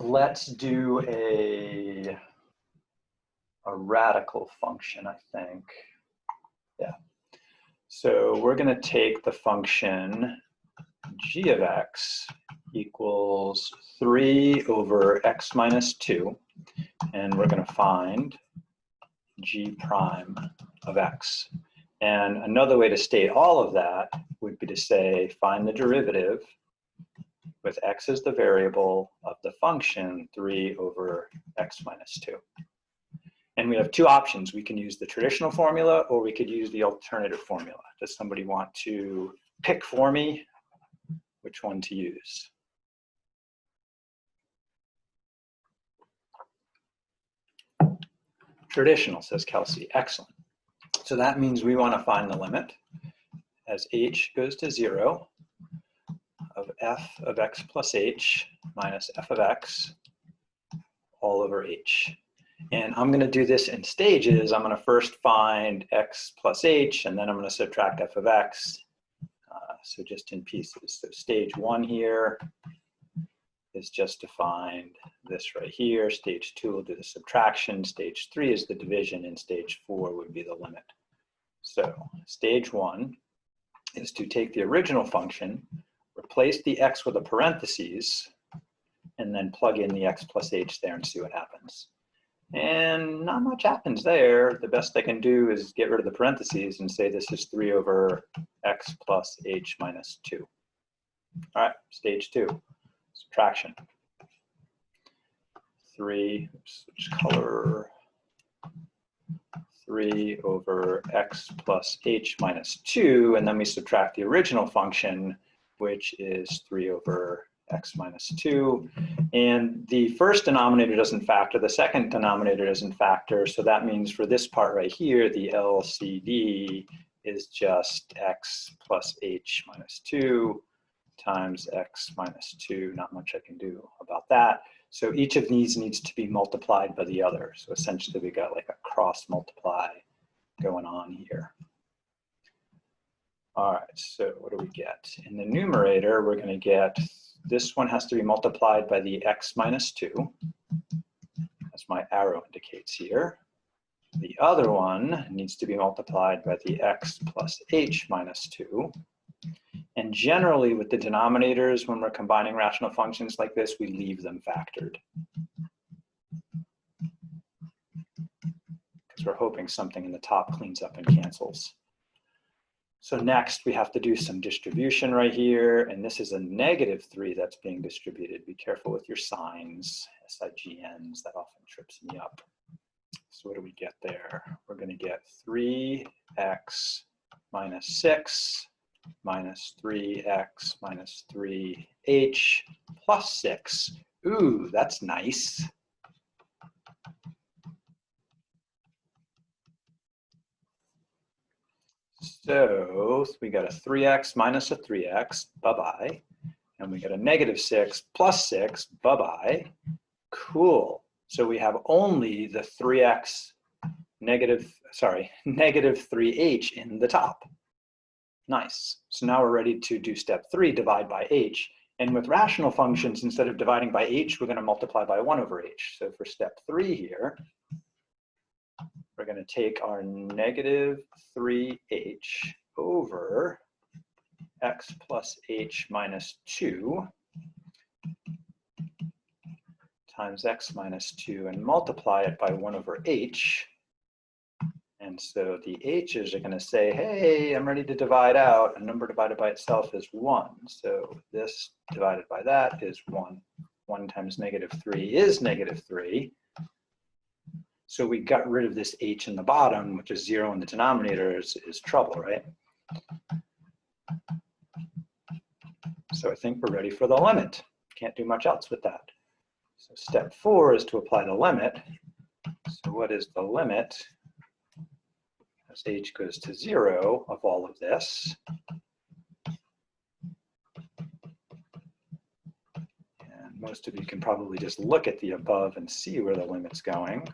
Let's do a radical function, I think. Yeah. So we're going to take the function g of x equals 3 over x minus 2, and we're going to find g prime of x. And another way to state all of that would be to say, find the derivative with x as the variable of the function 3 over x minus 2. And we have two options. We can use the traditional formula, or we could use the alternative formula. Does somebody want to pick for me which one to use? Traditional, says Kelsey. Excellent. So that means we want to find the limit as h goes to 0 of f of x plus h minus f of x all over h. And I'm going to do this in stages. I'm going to first find x plus h, and then I'm going to subtract f of x. So just in pieces. So stage 1 here is just to find this right here. Stage 2 will do the subtraction. Stage 3 is the division, and stage 4 would be the limit. So stage 1 is to take the original function, replace the x with a parentheses, and then plug in the x plus h there and see what happens. And not much happens there. The best I can do is get rid of the parentheses and say this is 3 over x plus h minus 2. All right, stage 2, subtraction. 3, switch color, 3 over x plus h minus 2, and then we subtract the original function, which is 3 over x minus 2. And the first denominator doesn't factor, the second denominator doesn't factor, so that means for this part right here, the LCD is just x plus h minus 2 times x minus 2. Not much I can do about that. So each of these needs to be multiplied by the other. So essentially we got like a cross multiply going on here. All right, so what do we get? In the numerator, we're going to get, this one has to be multiplied by the x minus 2, as my arrow indicates here. The other one needs to be multiplied by the x plus h minus 2. And generally with the denominators, when we're combining rational functions like this, we leave them factored, because we're hoping something in the top cleans up and cancels. So next we have to do some distribution right here, and this is a -3 that's being distributed. Be careful with your signs, SIGNs, that often trips me up. So what do we get there? We're going to get 3x minus 6 minus 3x minus 3h plus 6. Ooh, that's nice. So we got a 3x minus a 3x, bye-bye. And we got a -6 plus 6, bye-bye. Cool. So we have only the 3x negative 3h in the top. Nice. So now we're ready to do step 3, divide by h. And with rational functions, instead of dividing by h, we're going to multiply by 1 over h. So for step 3 here, we're going to take our -3h over x plus h minus 2 times x minus 2 and multiply it by 1 over h. And so the h's are going to say, hey, I'm ready to divide out. A number divided by itself is 1. So this divided by that is 1. 1 times -3 is -3. So we got rid of this h in the bottom, which is 0 in the denominator, is trouble, right? So I think we're ready for the limit. Can't do much else with that. So step 4 is to apply the limit. So what is the limit as h goes to 0 of all of this? And most of you can probably just look at the above and see where the limit's going.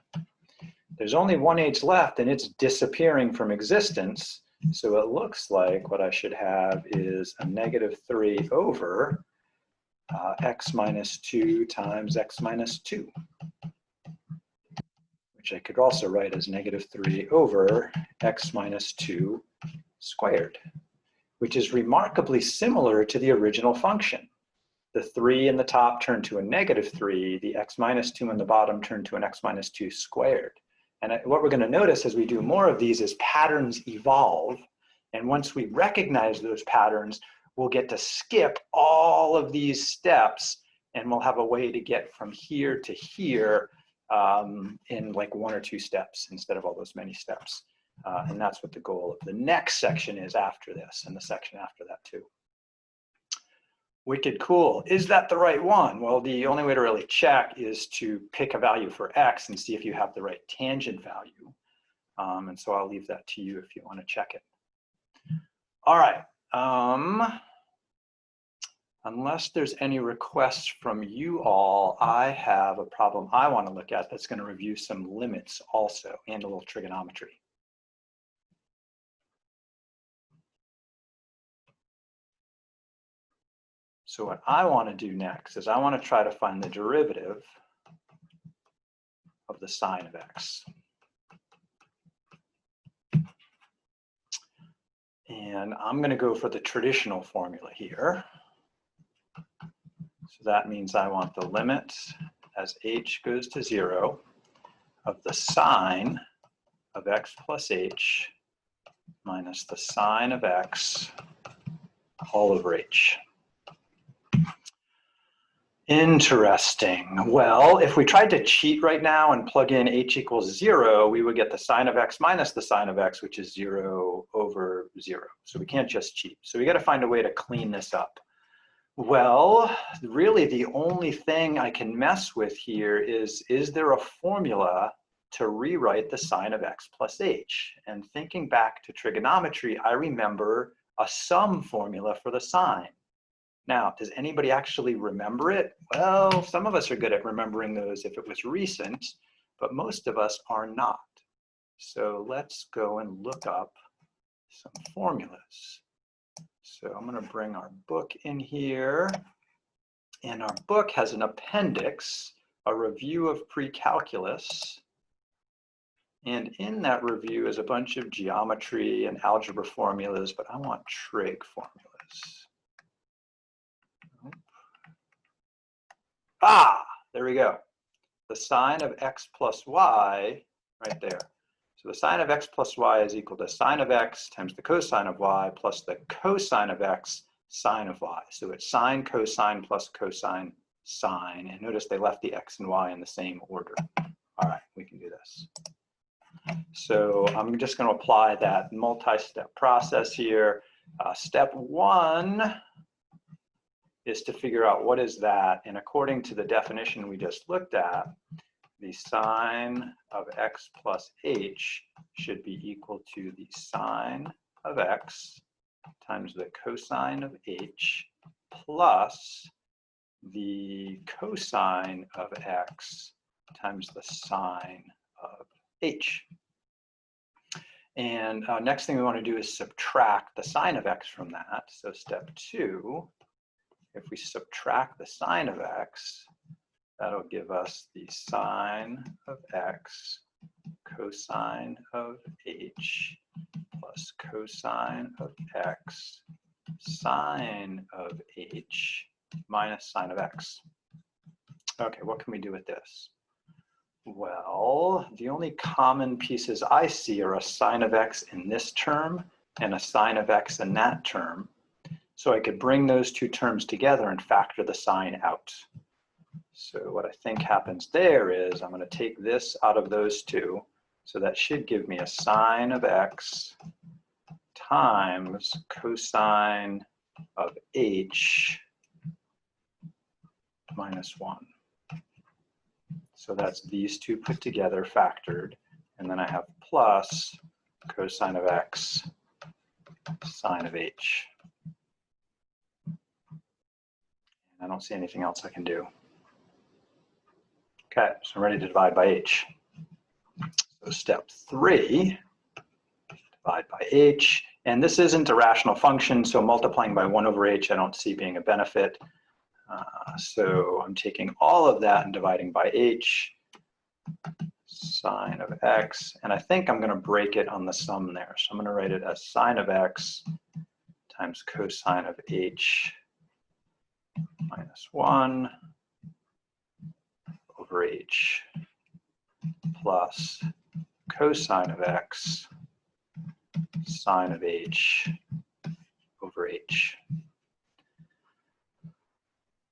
There's only one h left, and it's disappearing from existence. So it looks like what I should have is a -3 over x minus 2 times x minus 2, which I could also write as negative 3 over x minus 2 squared, which is remarkably similar to the original function. The 3 in the top turned to a negative 3, the x minus 2 in the bottom turned to an x minus 2 squared. And what we're going to notice as we do more of these is patterns evolve. And once we recognize those patterns, we'll get to skip all of these steps, and we'll have a way to get from here to here in like 1 or 2 steps instead of all those many steps. And that's what the goal of the next section is after this, and the section after that too. Wicked cool. Is that the right one? Well, the only way to really check is to pick a value for x and see if you have the right tangent value. And so I'll leave that to you if you want to check it. All right. Unless there's any requests from you all, I have a problem I want to look at that's going to review some limits also and a little trigonometry. So what I want to do next is I want to try to find the derivative of the sine of x. And I'm going to go for the traditional formula here. So that means I want the limit as h goes to 0 of the sine of x plus h minus the sine of x all over h. Interesting. Well, if we tried to cheat right now and plug in h equals 0, we would get the sine of x minus the sine of x, which is 0 over 0. So we can't just cheat. So we got to find a way to clean this up. Well, really the only thing I can mess with here is there a formula to rewrite the sine of x plus h? And thinking back to trigonometry, I remember a sum formula for the sine. Now, does anybody actually remember it? Well, some of us are good at remembering those if it was recent, but most of us are not. So let's go and look up some formulas. So I'm going to bring our book in here, and our book has an appendix, a review of pre-calculus, and in that review is a bunch of geometry and algebra formulas, but I want trig formulas. Ah, there we go. The sine of x plus y, right there. So the sine of x plus y is equal to sine of x times the cosine of y plus the cosine of x sine of y. So it's sine, cosine plus cosine, sine. And notice they left the x and y in the same order. All right, we can do this. So I'm just going to apply that multi-step process here. Step 1 is to figure out what is that, and according to the definition we just looked at, the sine of x plus h should be equal to the sine of x times the cosine of h plus the cosine of x times the sine of h. And next thing we want to do is subtract the sine of x from that. So step 2, if we subtract the sine of x, that'll give us the sine of x cosine of h plus cosine of x sine of h minus sine of x. Okay, what can we do with this? Well, the only common pieces I see are a sine of x in this term and a sine of x in that term. So I could bring those two terms together and factor the sine out. So what I think happens there is I'm going to take this out of those two. So that should give me a sine of x times cosine of h minus 1. So that's these two put together, factored. And then I have plus cosine of x sine of h. I don't see anything else I can do. Okay, so I'm ready to divide by h. So step 3, divide by h. And this isn't a rational function, so multiplying by 1 over h I don't see being a benefit. So I'm taking all of that and dividing by h, sine of x, and I think I'm going to break it on the sum there. So I'm going to write it as sine of x times cosine of h minus 1 over h plus cosine of x sine of h over h.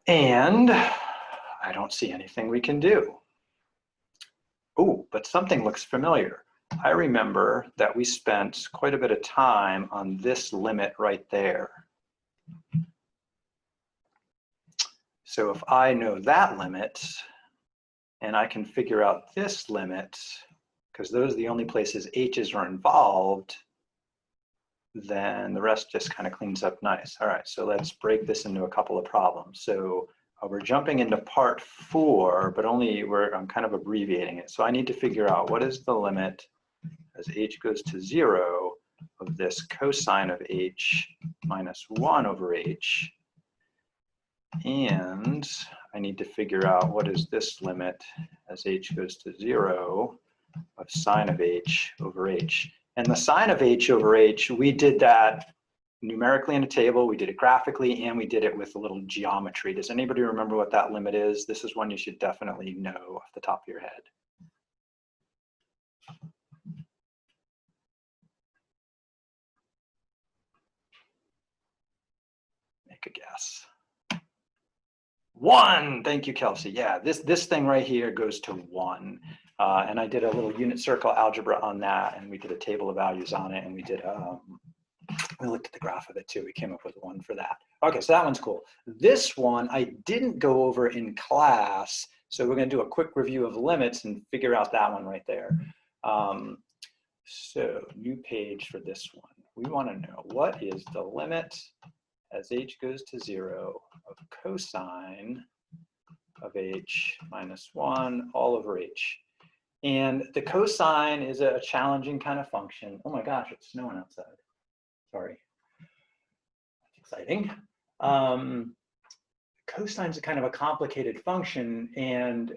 And I don't see anything we can do. Oh, but something looks familiar. I remember that we spent quite a bit of time on this limit right there. So if I know that limit, and I can figure out this limit, because those are the only places h's are involved, then the rest just kind of cleans up nice. All right, so let's break this into a couple of problems. So we're jumping into part 4, but only I'm kind of abbreviating it. So I need to figure out what is the limit as h goes to 0 of this cosine of h minus 1 over h. And I need to figure out what is this limit as h goes to 0 of sine of h over h. And the sine of h over h, we did that numerically in a table, we did it graphically, and we did it with a little geometry. Does anybody remember what that limit is? This is one you should definitely know off the top of your head. Make a guess. 1, thank you, Kelsey. Yeah, this thing right here goes to 1. And I did a little unit circle algebra on that, and we did a table of values on it, and we did we looked at the graph of it too. We came up with 1 for that. Okay, so that one's cool. This one I didn't go over in class, so we're going to do a quick review of limits and figure out that one right there. So new page for this one. We want to know what is the limit as h goes to 0 of cosine of h minus 1 all over h. And the cosine is a challenging kind of function. Oh my gosh, it's snowing outside. Sorry. That's exciting. Cosine's a kind of a complicated function, and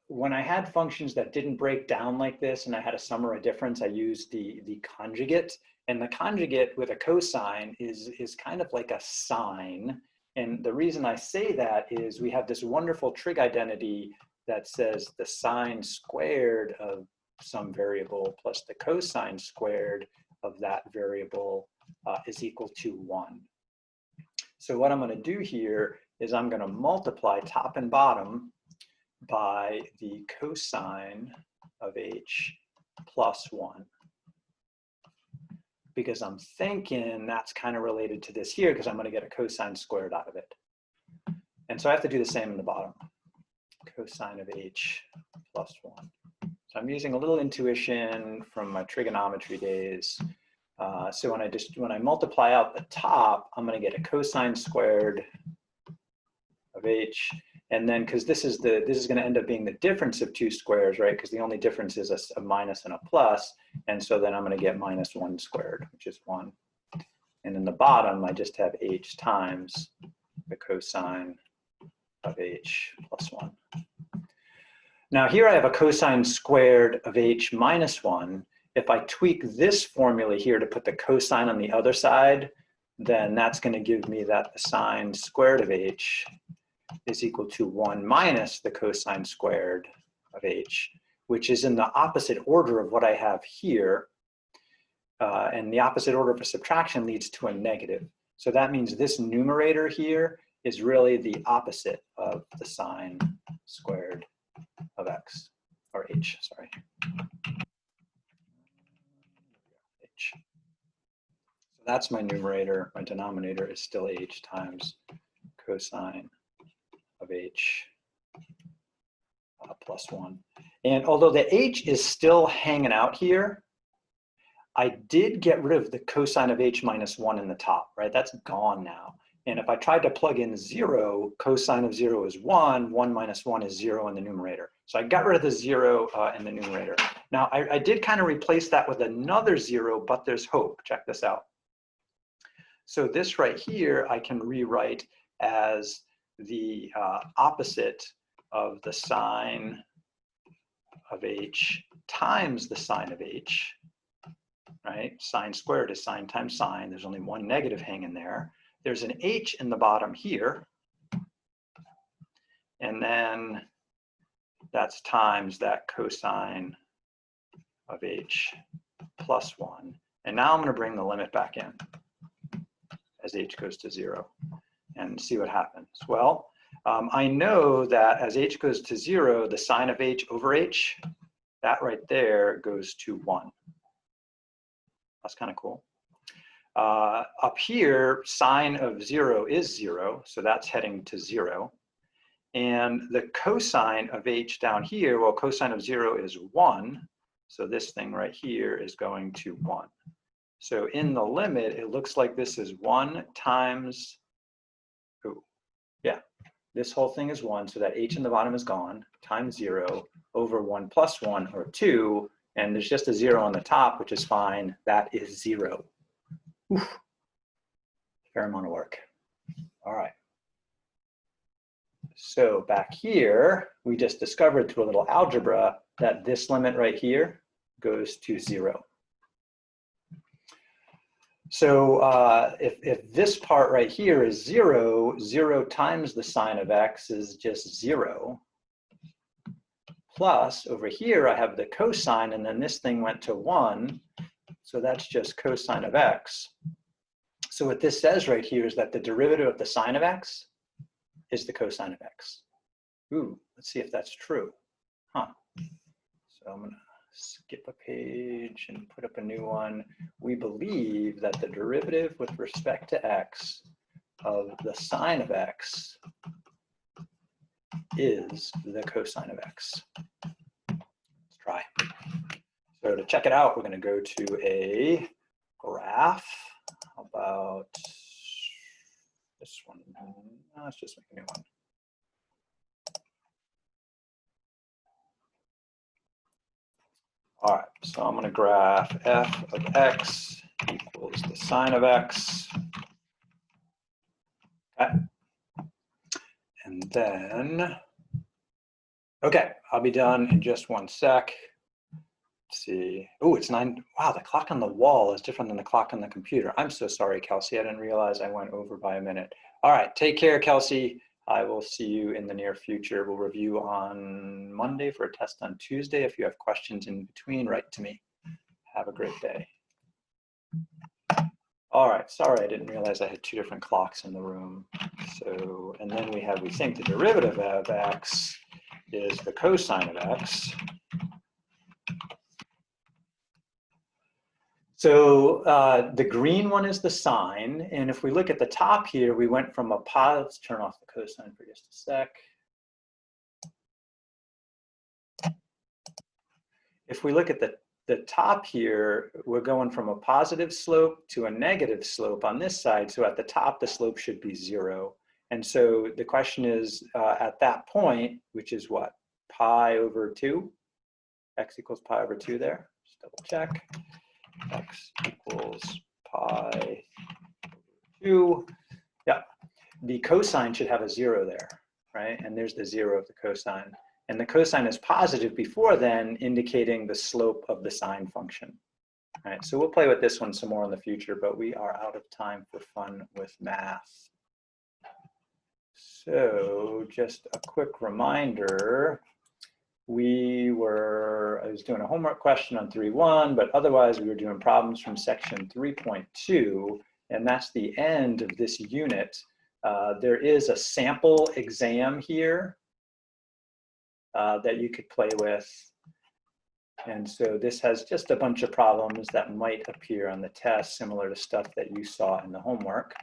when I had functions that didn't break down like this and I had a sum or a difference, I used the conjugate. And the conjugate with a cosine is kind of like a sine. And the reason I say that is we have this wonderful trig identity that says the sine squared of some variable plus the cosine squared of that variable is equal to 1. So what I'm going to do here is I'm going to multiply top and bottom by the cosine of h plus 1. Because I'm thinking that's kind of related to this here, because I'm going to get a cosine squared out of it. And so I have to do the same in the bottom. Cosine of h plus 1. So I'm using a little intuition from my trigonometry days. So when I multiply out the top, I'm going to get a cosine squared of h, and then because this is going to end up being the difference of 2 squares, right? Because the only difference is a minus and a plus, and so then I'm going to get minus 1 squared, which is 1. And in the bottom, I just have h times the cosine of h plus 1. Now here I have a cosine squared of h minus 1. If I tweak this formula here to put the cosine on the other side, then that's going to give me that the sine squared of h is equal to 1 minus the cosine squared of h, which is in the opposite order of what I have here. And the opposite order of a subtraction leads to a negative. So that means this numerator here is really the opposite of the sine squared of x, or h, sorry. H. So that's my numerator. My denominator is still h times cosine of h plus 1. And although the h is still hanging out here, I did get rid of the cosine of h minus 1 in the top, right? That's gone now. And if I tried to plug in 0, cosine of 0 is 1, 1 minus 1 is 0 in the numerator. So I got rid of the 0 in the numerator. Now, I did kind of replace that with another 0, but there's hope. Check this out. So this right here, I can rewrite as the opposite of the sine of h times the sine of h, right? Sine squared is sine times sine. There's only one negative hanging there. There's an h in the bottom here. And then that's times that cosine of h plus 1. And now I'm going to bring the limit back in as h goes to 0 and see what happens. Well, I know that as h goes to 0, the sine of h over h, that right there goes to 1. That's kind of cool. Up here, sine of 0 is 0, so that's heading to 0. And the cosine of h down here, well, cosine of 0 is 1, so this thing right here is going to 1. So in the limit, it looks like this is 1 times, oh, yeah, this whole thing is 1, so that h in the bottom is gone, times 0 over 1 plus 1, or 2, and there's just a 0 on the top, which is fine. That is 0. Oof. Fair amount of work. All right. So back here, we just discovered through a little algebra that this limit right here goes to 0. So if this part right here is 0, 0 times the sine of x is just 0. Plus, over here, I have the cosine, and then this thing went to 1. So that's just cosine of x. So what this says right here is that the derivative of the sine of x is the cosine of x. Ooh, let's see if that's true. Huh. So I'm going to skip a page and put up a new one. We believe that the derivative with respect to x of the sine of x is the cosine of x. Let's try. So to check it out, we're going to go to a graph. How about this one? Let's just make a new one. All right, so I'm going to graph f of x equals the sine of x. Okay. And then, okay, I'll be done in just one sec. Let's see. Oh, it's 9. Wow, the clock on the wall is different than the clock on the computer. I'm so sorry, Kelsey. I didn't realize I went over by a minute. All right, take care, Kelsey. I will see you in the near future. We'll review on Monday for a test on Tuesday. If you have questions in between, write to me. Have a great day. All right, sorry, I didn't realize I had 2 different clocks in the room. So, and then we think the derivative of x is the cosine of x. So the green one is the sine, and if we look at the top here, we went from a positive, let's turn off the cosine for just a sec. If we look at the top here, we're going from a positive slope to a negative slope on this side, so at the top the slope should be 0. And so the question is, at that point, which is what? Pi over 2? X equals pi over 2 there, just double check. X equals pi over 2. Yeah, the cosine should have a 0 there, right? And there's the 0 of the cosine. And the cosine is positive before then, indicating the slope of the sine function. All right, so we'll play with this one some more in the future, but we are out of time for fun with math. So just a quick reminder. I was doing a homework question on 3.1, but otherwise we were doing problems from section 3.2, and that's the end of this unit. There is a sample exam here that you could play with. And so this has just a bunch of problems that might appear on the test, similar to stuff that you saw in the homework.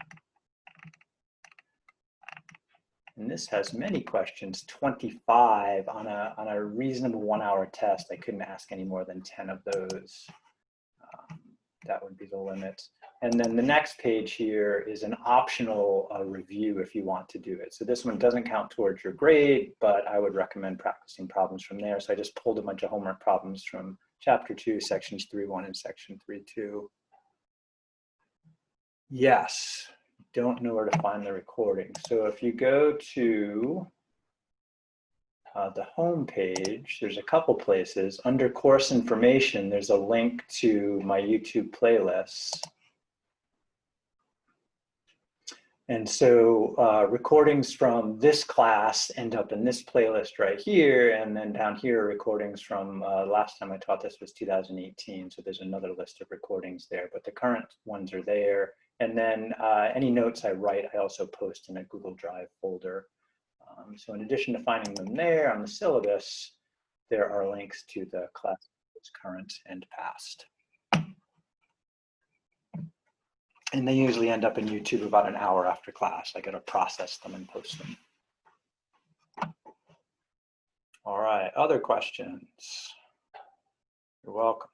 And this has many questions, 25 on a reasonable 1-hour test. I couldn't ask any more than 10 of those. That would be the limit. And then the next page here is an optional review if you want to do it. So this one doesn't count towards your grade, but I would recommend practicing problems from there. So I just pulled a bunch of homework problems from chapter 2, sections 3.1 and section 3.2. Yes. don't know where to find the recording. So if you go to the home page, there's a couple places. Under course information, there's a link to my YouTube playlists. And so recordings from this class end up in this playlist right here. And then down here, recordings from last time I taught this was 2018. So there's another list of recordings there, but the current ones are there. And then any notes I write, I also post in a Google Drive folder. So in addition to finding them there on the syllabus, there are links to the class current and past. And they usually end up in YouTube about an hour after class. I got to process them and post them. All right, other questions? You're welcome.